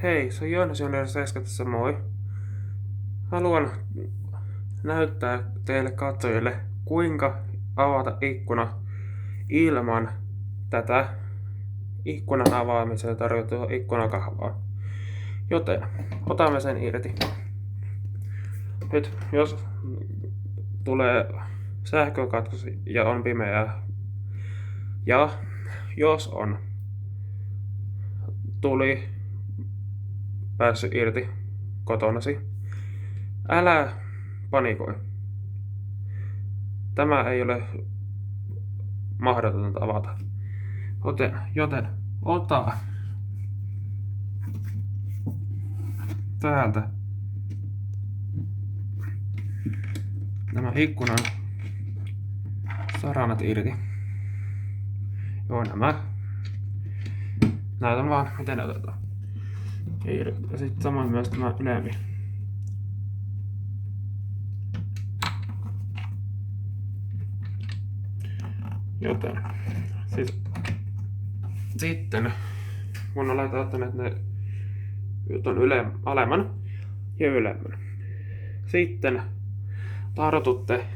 Hei, se on Joonas Jonier 7 tässä moi. Haluan näyttää teille katsojille, kuinka avata ikkuna ilman tätä ikkunan avaamiseen tarjottua ikkunakahvaa. Joten otamme sen irti. Nyt jos tulee sähkökatkos ja on pimeää, ja jos on tuli päässyt irti kotonasi, älä panikoi. Tämä ei ole mahdotonta avata. Joten ota täältä nämä ikkunan saranat irti. Joo, nämä. Näytän vaan, miten ne otetaan irti. Ja sitten samoin myös tämä ylempi. Joten sitten kun olette ottaneet ne on alemman ja ylemmän, sitten tartutte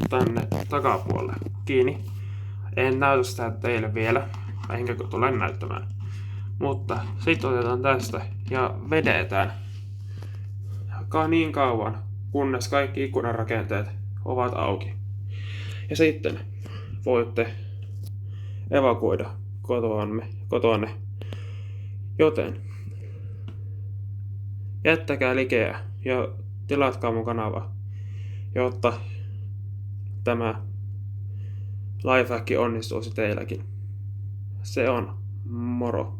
tänne takapuolelle kiinni. En näytä sitä teille vielä, enkä tule näyttämään. Mutta sitten otetaan tästä ja vedetään niin kauan, kunnes kaikki ikkunan rakenteet ovat auki. Ja sitten voitte evakuoida kotoanne. Joten jättäkää likeä ja tilatkaa mun kanava, jotta tämä lifehack onnistuisi teilläkin. Se on moro.